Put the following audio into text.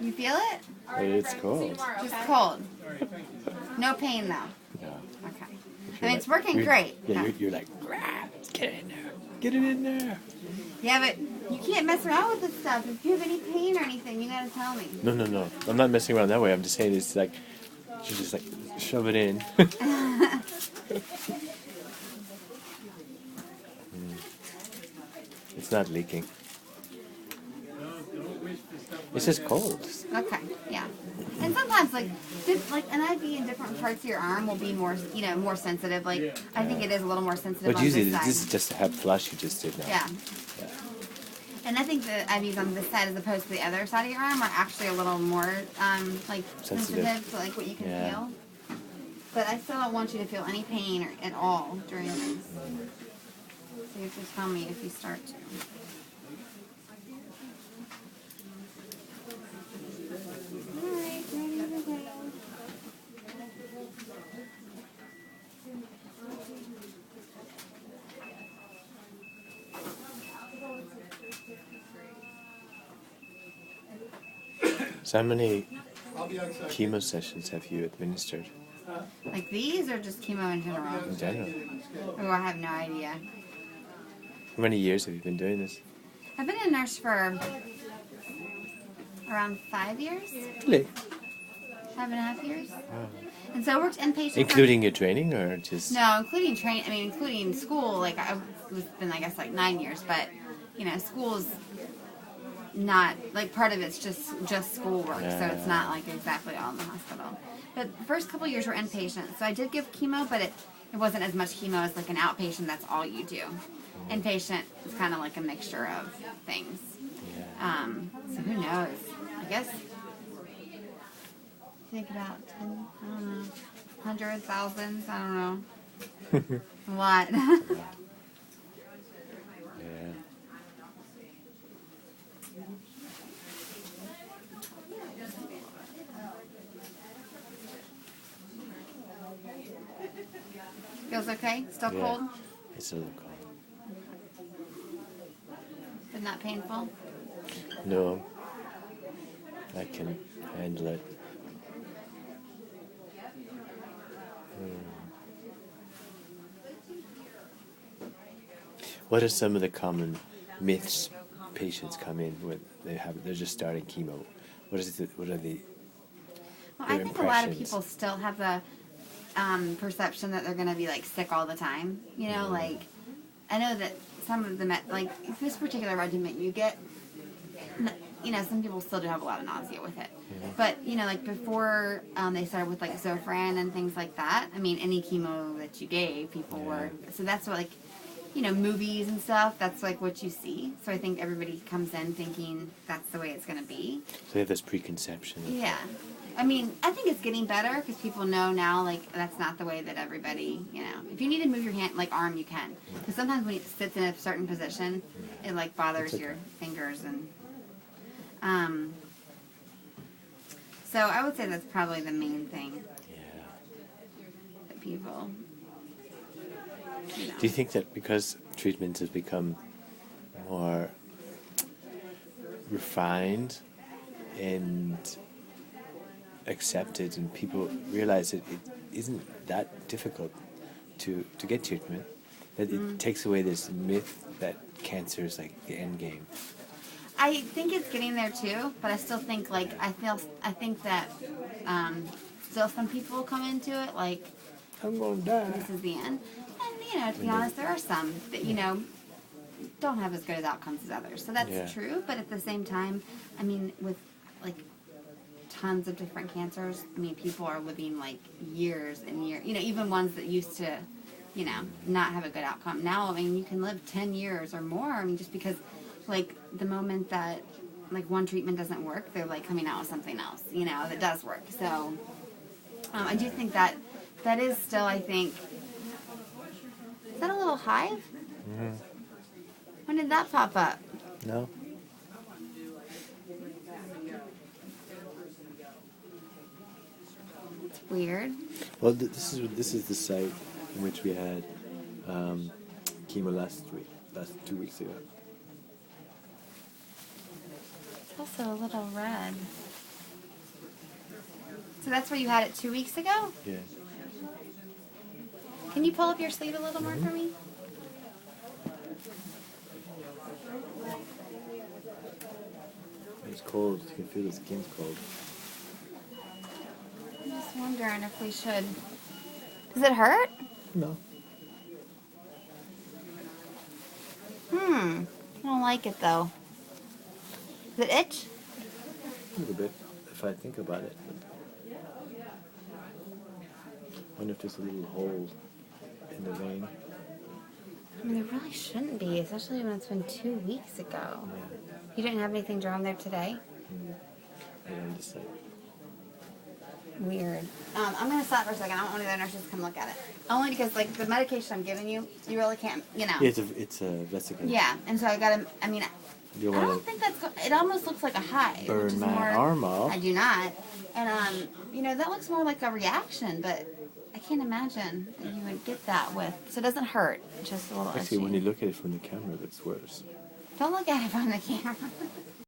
You feel it? It's cold. Just cold. No pain, though. No. Okay. I mean, it's working great. Yeah, you're like, get it in there. Get it in there. Yeah, but you can't mess around with this stuff. If you have any pain or anything, you gotta tell me. No. I'm not messing around that way. I'm just saying it's like, you just like shove it in. It's not leaking. It's just cold. Okay, yeah. And sometimes, like an IV in different parts of your arm will be more, more sensitive. Like, I think it is a little more sensitive But on usually this side. this is just a head flush you just did now. Yeah. And I think the IVs on this side as opposed to the other side of your arm are actually a little more, sensitive to, like, what you can feel. But I still don't want you to feel any pain at all during this. So you have to tell me if you start to. Alright, ready to go. So how many chemo sessions have you administered? Like these or just chemo in general? In general. Oh, I have no idea. How many years have you been doing this? I've been a nurse for around 5 years. Really? 5.5 years. Wow. And so I worked inpatient. Including your training or just? No, including including school. Like I've been, I guess, like 9 years. But school's not like part of it's just schoolwork, so it's not like exactly all in the hospital. But the first couple years were inpatient, so I did give chemo, but it wasn't as much chemo as like an outpatient. That's all you do. Inpatient is kind of like a mixture of things. Yeah. So who knows? I guess think about 10, I don't know, hundreds, thousands, I don't know. A lot. Yeah. Feels okay? Still cold? It's a little cold. But not painful? No. I can handle it. What are some of the common myths patients come in with? They're just starting chemo. What are the Well, I think a lot of people still have the perception that they're going to be like sick all the time. Like I know that some of the like this particular regimen you get. Some people still do have a lot of nausea with it. But, like before they started with like Zofran and things like that, I mean, any chemo that you gave, people were, so that's what like, movies and stuff, that's like what you see. So I think everybody comes in thinking that's the way it's going to be. So they have this preconception. Yeah. I mean, I think it's getting better because people know now, like, that's not the way that everybody, if you need to move your hand, like, arm, you can. Because sometimes when it sits in a certain position, it, like, bothers your fingers and... So I would say that's probably the main thing that people, Do you think that because treatment has become more refined and accepted and people realize that it isn't that difficult to get treatment, that it takes away this myth that cancer is like the end game? I think it's getting there too, but I still think I think that still some people come into it like I'm gonna die. This is the end. And to be honest, there are some that don't have as good as outcomes as others. So that's true, but at the same time, I mean, with like tons of different cancers, I mean, people are living like years and years. Even ones that used to, not have a good outcome. Now, I mean, you can live 10 years or more. I mean, just because. Like, the moment that, like, one treatment doesn't work, they're, like, coming out with something else, that does work. So, I do think that is still, I think... Is that a little hive? Mm-hmm. When did that pop up? No. It's weird. Well, this is the site in which we had chemo last 2 weeks ago. It's also a little red. So that's where you had it 2 weeks ago? Yeah. Can you pull up your sleeve a little more for me? It's cold. You can feel the skin's cold. I'm just wondering if we should. Does it hurt? No. I don't like it though. Does it itch? A little bit, if I think about it. I wonder if there's a little hole in the vein. I mean, there really shouldn't be, especially when it's been 2 weeks ago. Yeah. You didn't have anything drawn there today? I don't decide. Weird. I'm going to stop for a second. I don't want any other nurses to come look at it. Only because, like, the medication I'm giving you, you really can't, you know. Yeah, it's a vesicle. Yeah, and so I got to, I mean, You I want don't think that's, it almost looks like a hive. burn which is my more, arm off. I do not. And, you know, that looks more like a reaction, but I can't imagine that you would get that with. So it doesn't hurt, just a little Actually, itchy. when you look at it from the camera, it looks worse. Don't look at it from the camera.